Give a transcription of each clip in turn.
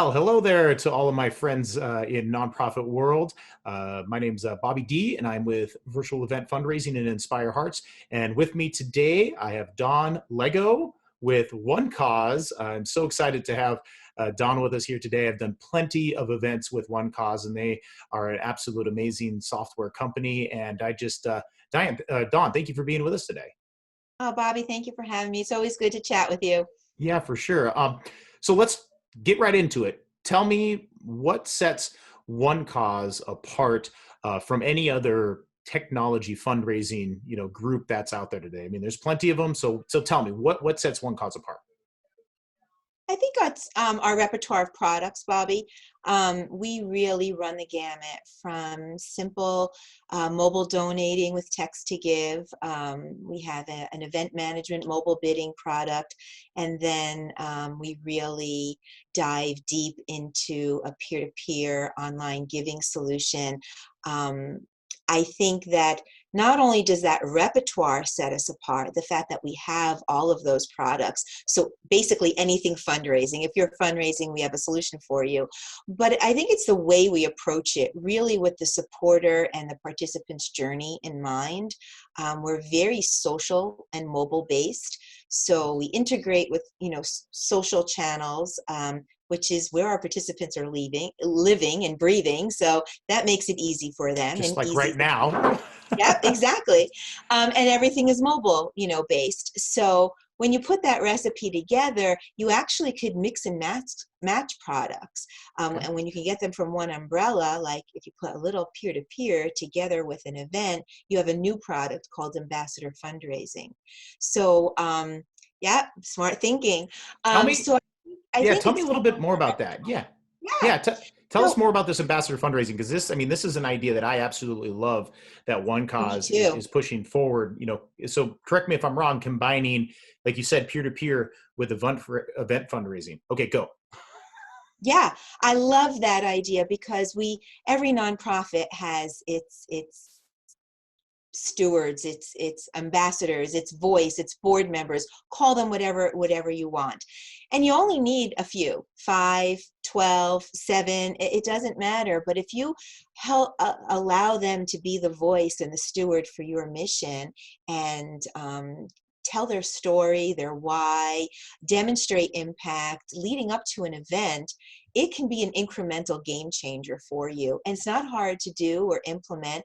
Well, hello there to all of my friends in nonprofit world. My name's Bobby D, and I'm with Virtual Event Fundraising and Inspire Hearts. And with me today, I have Don Lego with Onecause. I'm so excited to have Don with us here today. I've done plenty of events with Onecause, and they are an absolute amazing software company. And Don, thank you for being with us today. Oh, Bobby, thank you for having me. It's always good to chat with you. Yeah, for sure. So let's get right into it. Tell me what sets Onecause apart from any other technology fundraising, group that's out there today. I mean, there's plenty of them. So tell me what sets Onecause apart. I think that's our repertoire of products, Bobby. We really run the gamut from simple mobile donating with text to give. We have an event management mobile bidding product, and then we really dive deep into a peer-to-peer online giving solution. I think that not only does that repertoire set us apart, the fact that we have all of those products, so basically anything fundraising, if you're fundraising, we have a solution for you. But I think it's the way we approach it, really with the supporter and the participant's journey in mind. We're very social and mobile based, so we integrate with social channels, which is where our participants are living and breathing. So that makes it easy for them. Just And like easy. right now. Yep, exactly. And everything is mobile, based. So when you put that recipe together, you actually could mix and match products. Okay. And when you can get them from one umbrella, like if you put a little peer-to-peer together with an event, you have a new product called Ambassador Fundraising. So yeah, smart thinking. Tell me, So I yeah, think tell me a it's little bit more about that. Yeah. yeah. Yeah, tell us So more about this ambassador fundraising, because this is an idea that I absolutely love that me Onecause too. is pushing forward. So correct me if I'm wrong, combining, like you said, peer to peer with event fundraising. Okay, go. Yeah, I love that idea because every nonprofit has its stewards, its ambassadors, its voice, its board members. Call them whatever you want. And you only need a few, 5, 12, 7, it doesn't matter. But if you allow them to be the voice and the steward for your mission, and tell their story, their why, demonstrate impact leading up to an event, it can be an incremental game changer for you. And it's not hard to do or implement.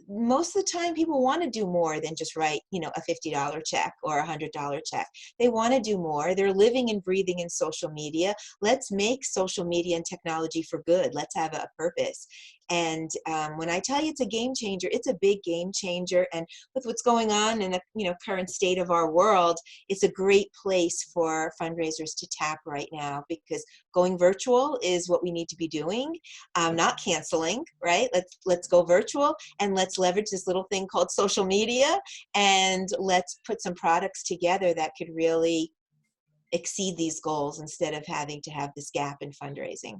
Most of the time people want to do more than just write a $50 check or a $100 check. They want to do more. They're living and breathing in social media. Let's make social media and technology for good. Let's have a purpose. And when I tell you it's a game changer, it's a big game changer. And with what's going on in the current state of our world, it's a great place for fundraisers to tap right now, because going virtual is what we need to be doing, not canceling, right? Let's go virtual, and let's leverage this little thing called social media, and let's put some products together that could really exceed these goals instead of having to have this gap in fundraising.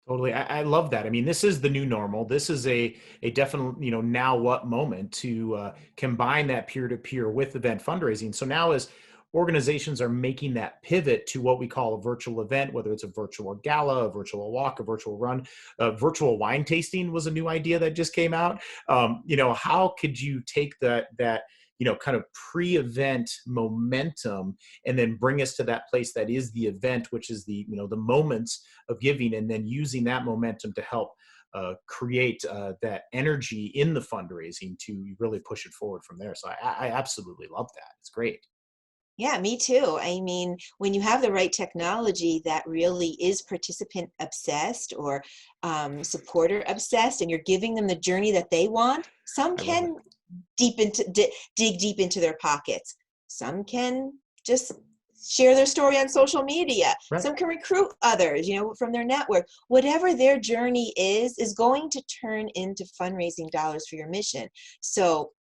Totally. I love that. I mean, this is the new normal. This is a definite, now what moment to combine that peer-to-peer with event fundraising. So now as organizations are making that pivot to what we call a virtual event, whether it's a virtual gala, a virtual walk, a virtual run, virtual wine tasting was a new idea that just came out. How could you take that kind of pre-event momentum and then bring us to that place that is the event, which is the moments of giving, and then using that momentum to help create that energy in the fundraising to really push it forward from there. So I absolutely love that. It's great. Yeah, me too. I mean, when you have the right technology that really is participant obsessed or supporter obsessed, and you're giving them the journey that they want, some I love it. can dig deep into their pockets. Some can just share their story on social media. Right. Some can recruit others, from their network. Whatever their journey is going to turn into fundraising dollars for your mission. So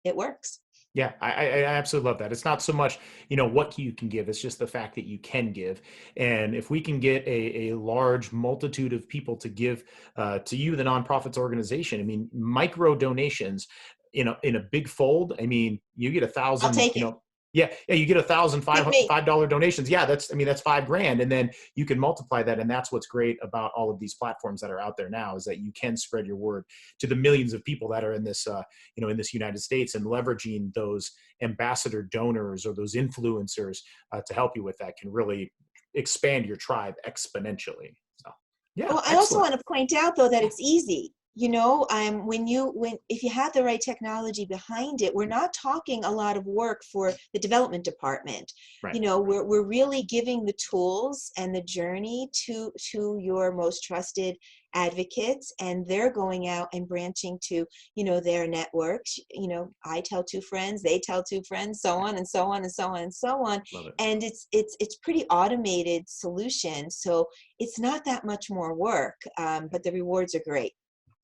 it works. Yeah, I absolutely love that. It's not so much, what you can give. It's just the fact that you can give. And if we can get a large multitude of people to give to you, the nonprofits organization, I mean, micro donations in a big fold, I mean, you get I'll 1,000, take it. Yeah, yeah, you get Hit me. $1,005 donations. Yeah, that's, I mean, that's $5,000, and then you can multiply that, and that's what's great about all of these platforms that are out there now, is that you can spread your word to the millions of people that are in this, in this United States, and leveraging those ambassador donors or those influencers to help you with that can really expand your tribe exponentially. So, yeah, Well, I also excellent. want to point out though that it's easy. When if you have the right technology behind it, we're not talking a lot of work for the development department. Right. We're really giving the tools and the journey to your most trusted advocates, and they're going out and branching to, their networks. I tell two friends, they tell two friends, so on and so on and so on and so on. Love it. And it's pretty automated solution. So it's not that much more work, but the rewards are great.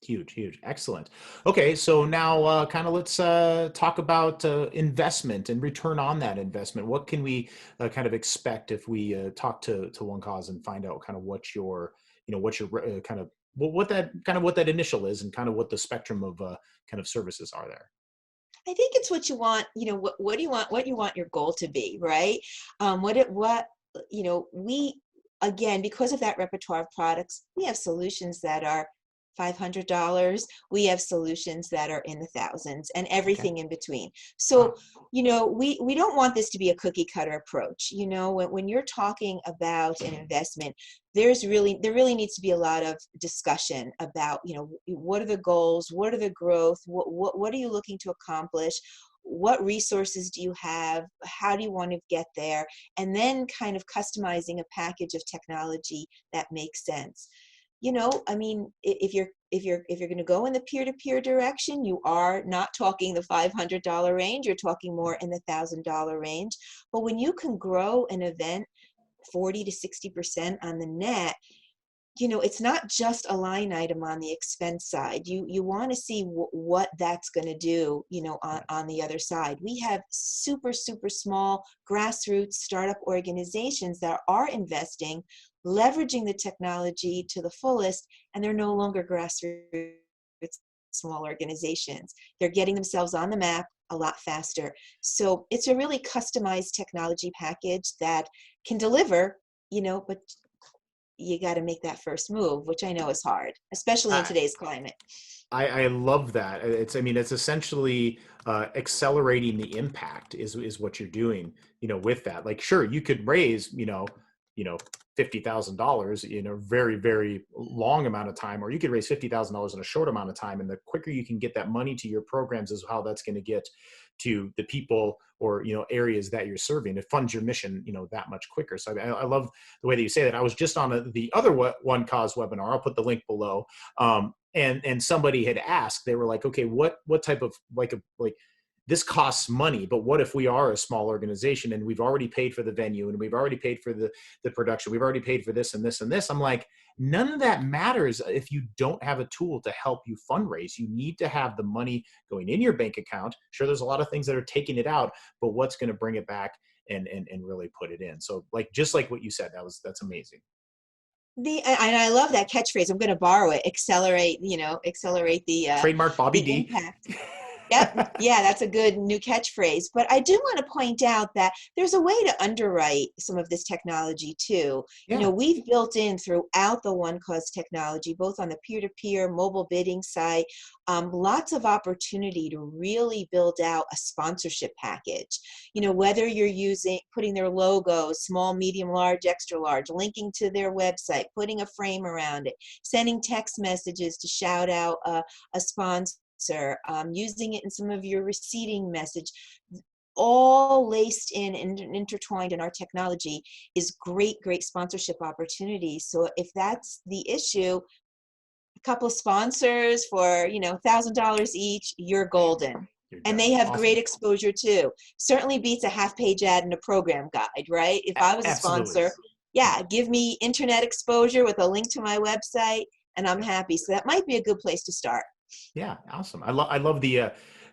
Huge, huge. Excellent. Okay, so now kind of let's talk about investment and return on that investment. What can we kind of expect if we talk to Onecause and find out kind of what your, what your kind of, what that kind of what that initial is, and kind of what the spectrum of kind of services are there. I think it's what you want. What do you want? What you want your goal to be, right? We, again, because of that repertoire of products, we have solutions that are $500. We have solutions that are in the thousands, and Okay. everything in between. So, Wow. we don't want this to be a cookie cutter approach. When you're talking about an investment, there really needs to be a lot of discussion about, what are the goals, what are the growth, what are you looking to accomplish, what resources do you have, how do you want to get there, and then kind of customizing a package of technology that makes sense. I mean, if you're going to go in the peer-to-peer direction, you are not talking the $500 range, you're talking more in the $1,000 range. But when you can grow an event 40 to 60% on the net, it's not just a line item on the expense side. You want to see what that's going to do, on the other side. We have super, super small grassroots startup organizations that are investing, leveraging the technology to the fullest, and they're no longer grassroots small organizations. They're getting themselves on the map a lot faster. So it's a really customized technology package that can deliver, but you got to make that first move, which I know is hard, especially in I, today's climate. I love that. I mean, it's essentially accelerating the impact is what you're doing, with that. Like, sure, you could raise, $50,000 in a very, very long amount of time, or you could raise $50,000 in a short amount of time. And the quicker you can get that money to your programs is how that's going to get to the people, or, areas that you're serving. It funds your mission, that much quicker. So I love the way that you say that. I was just on the other Onecause webinar. I'll put the link below. And somebody had asked, they were like, okay, what type of like this costs money, but what if we are a small organization and we've already paid for the venue, and we've already paid for the production, we've already paid for this and this and this. I'm like, none of that matters if you don't have a tool to help you fundraise. You need to have the money going in your bank account. Sure, there's a lot of things that are taking it out, but what's going to bring it back and really put it in. So just like what you said, that's amazing. And I love that catchphrase. I'm going to borrow it. Accelerate Trademark Bobby the D. impact. Yep. Yeah, that's a good new catchphrase. But I do want to point out that there's a way to underwrite some of this technology too. Yeah. We've built in throughout the Onecause technology, both on the peer-to-peer mobile bidding site, lots of opportunity to really build out a sponsorship package. Whether you're putting their logo, small, medium, large, extra large, linking to their website, putting a frame around it, sending text messages to shout out a sponsor, using it in some of your receiving message, all laced in and intertwined in our technology is great sponsorship opportunities. So if that's the issue, a couple of sponsors for $1,000 each, you're golden. You're And done. they have great Awesome. exposure too. Certainly beats a half-page ad in a program guide, right? If I was a Absolutely. sponsor, yeah, give me internet exposure with a link to my website, and I'm happy. So that might be a good place to start. Yeah, awesome. I love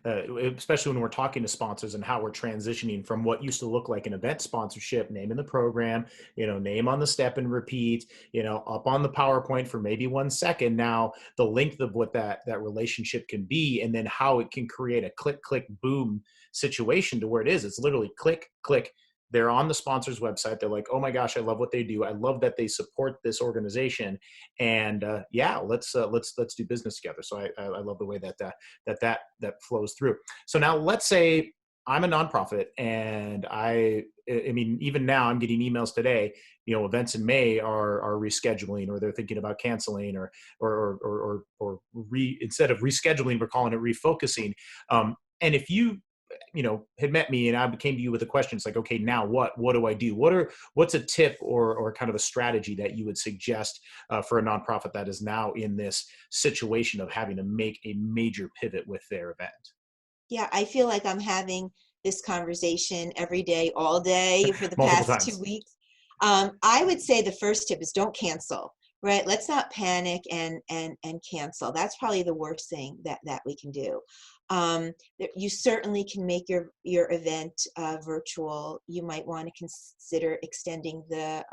especially when we're talking to sponsors and how we're transitioning from what used to look like an event sponsorship, name in the program, name on the step and repeat, up on the PowerPoint for maybe 1 second. Now the length of what that relationship can be, and then how it can create a click, click, boom situation to where it's literally click, click. They're on the sponsor's website. They're like, oh my gosh, I love what they do. I love that they support this organization. And yeah, let's do business together. So I love the way that flows through. So now let's say I'm a nonprofit, and I mean, even now I'm getting emails today, events in May are rescheduling, or they're thinking about canceling, or instead of rescheduling, we're calling it refocusing. And if you had met me and I came to you with a question, it's like, okay, now what do I do? What's a tip or kind of a strategy that you would suggest for a nonprofit that is now in this situation of having to make a major pivot with their event? Yeah, I feel like I'm having this conversation every day, all day for the Multiple past times. 2 weeks. I would say the first tip is don't cancel, right? Let's not panic and cancel. That's probably the worst thing that we can do. You certainly can make your event virtual. You might want to consider extending the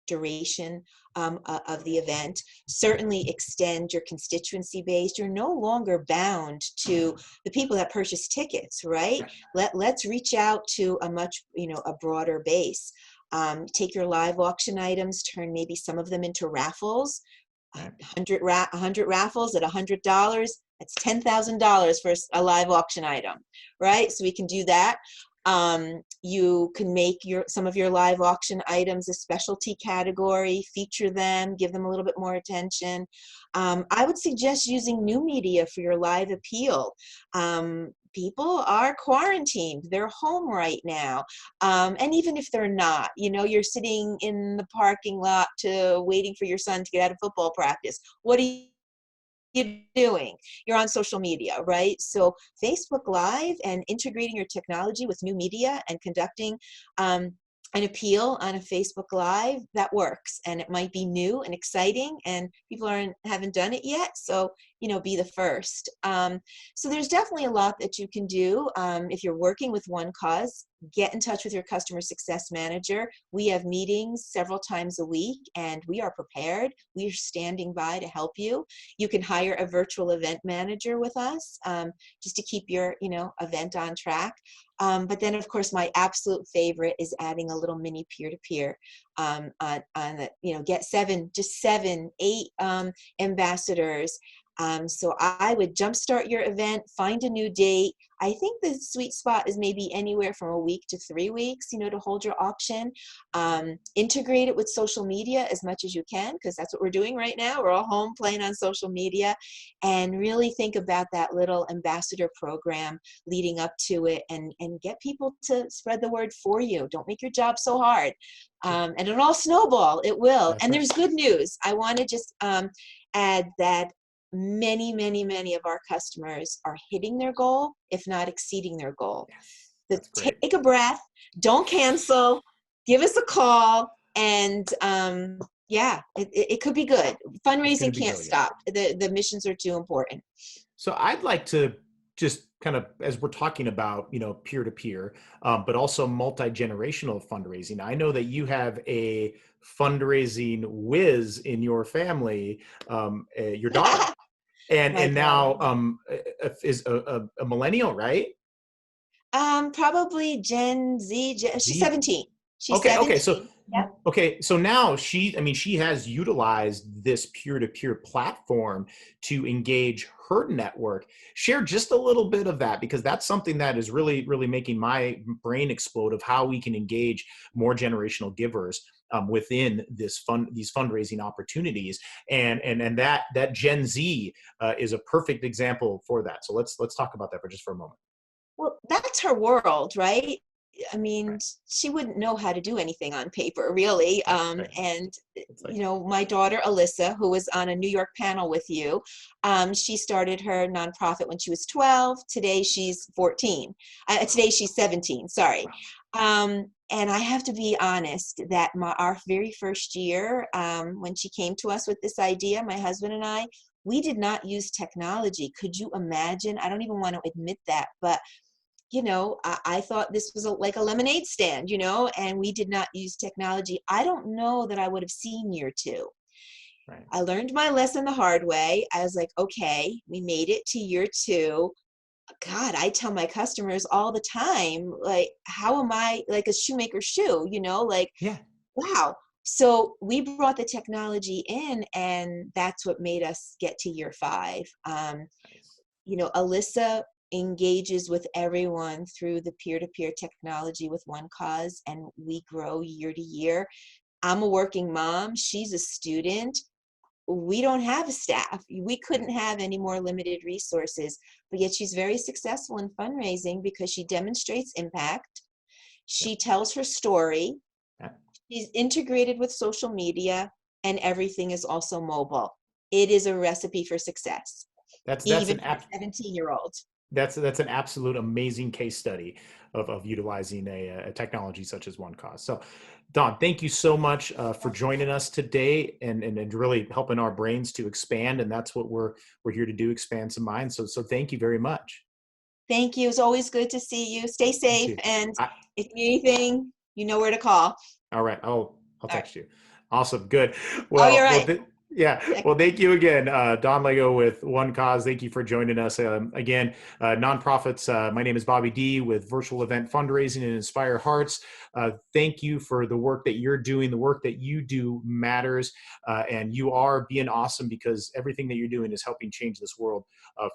duration of the event. Certainly extend your constituency base. You're no longer bound to the people that purchase tickets, right? Let's reach out to a much, a broader base. Take your live auction items, turn maybe some of them into raffles. 100 raffles at $100. That's $10,000 for a live auction item, right? So we can do that. You can make some of your live auction items a specialty category, feature them, give them a little bit more attention. I would suggest using new media for your live appeal. People are quarantined, they're home right now. And even if they're not, you're sitting in the parking lot waiting for your son to get out of football practice. What are you doing? You're on social media, right? So Facebook Live and integrating your technology with new media and conducting an appeal on a Facebook Live, that works. And it might be new and exciting, and people haven't done it yet. So, be the first. So there's definitely a lot that you can do. If you're working with Onecause, get in touch with your customer success manager. We have meetings several times a week, and we are prepared. We are standing by to help you. You can hire a virtual event manager with us, just to keep your, event on track. But then, of course, my absolute favorite is adding a little mini peer-to-peer on the, get 7, 8 ambassadors. So I would jumpstart your event, find a new date. I think the sweet spot is maybe anywhere from a week to 3 weeks, to hold your auction. Integrate it with social media as much as you can, because that's what we're doing right now. We're all home playing on social media, and really think about that little ambassador program leading up to it, and get people to spread the word for you. Don't make your job so hard. And it'll all snowball. It will. That's and right. There's good news. I want to just add that many, many, many of our customers are hitting their goal, if not exceeding their goal. Yes, So that's great. take a breath, don't cancel, give us a call, and yeah, it could be good. Fundraising can't stop. The missions are too important. So I'd like to just kind of, as we're talking about, peer-to-peer, but also multi-generational fundraising. I know that you have a fundraising whiz in your family, your daughter, and now is a millennial, right? Probably Gen Z. She's 17. She's okay. 17. Okay. So Yep. okay. So now she has utilized this peer-to-peer platform to engage her network. Share just a little bit of that, because that's something that is really, really making my brain explode, of how we can engage more generational givers within these fundraising opportunities, and that Gen Z is a perfect example for that. So let's talk about that for just a moment. Well, that's her world, right? I mean, she wouldn't know how to do anything on paper, really. And, my daughter, Alyssa, who was on a New York panel with you, she started her nonprofit when she was 12. Today, she's 14. Today, she's 17, sorry. And I have to be honest that our very first year, when she came to us with this idea, my husband and I, we did not use technology. Could you imagine? I don't even want to admit that, but I thought this was like a lemonade stand, and we did not use technology. I don't know that I would have seen year two. Right. I learned my lesson the hard way. I was like, okay, we made it to year two. God, I tell my customers all the time, like, how am I like a shoemaker's shoe, like, Yeah. wow. So we brought the technology in, and that's what made us get to year five. Nice. Alyssa engages with everyone through the peer-to-peer technology with Onecause, and we grow year to year. I'm a working mom. She's a student. We don't have a staff. We couldn't have any more limited resources, but yet she's very successful in fundraising because she demonstrates impact. Yep. She tells her story. Yeah. She's integrated with social media, and everything is also mobile. It is a recipe for success, That's even an for a 17-year-old. That's an absolute amazing case study of utilizing a technology such as Onecause. So, Dawn, thank you so much for joining us today and really helping our brains to expand. And that's what we're here to do, expand some minds. So thank you very much. Thank you. It's always good to see you. Stay You safe, too. and if you need anything, you know where to call. All right. I'll All right. text you. Awesome. Good. Oh, you're Well, right. yeah. Well, thank you again, Don Lego with Onecause. Thank you for joining us again. Nonprofits. My name is Bobby D with Virtual Event Fundraising and Inspire Hearts. Thank you for the work that you're doing. The work that you do matters, and you are being awesome because everything that you're doing is helping change this world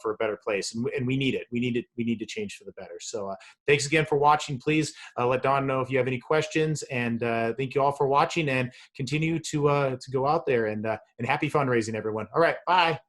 for a better place, and we need it. We need it. We need to change for the better. So, thanks again for watching. Please let Don know if you have any questions, and thank you all for watching. And continue to go out there and happy fundraising, everyone. All right, bye.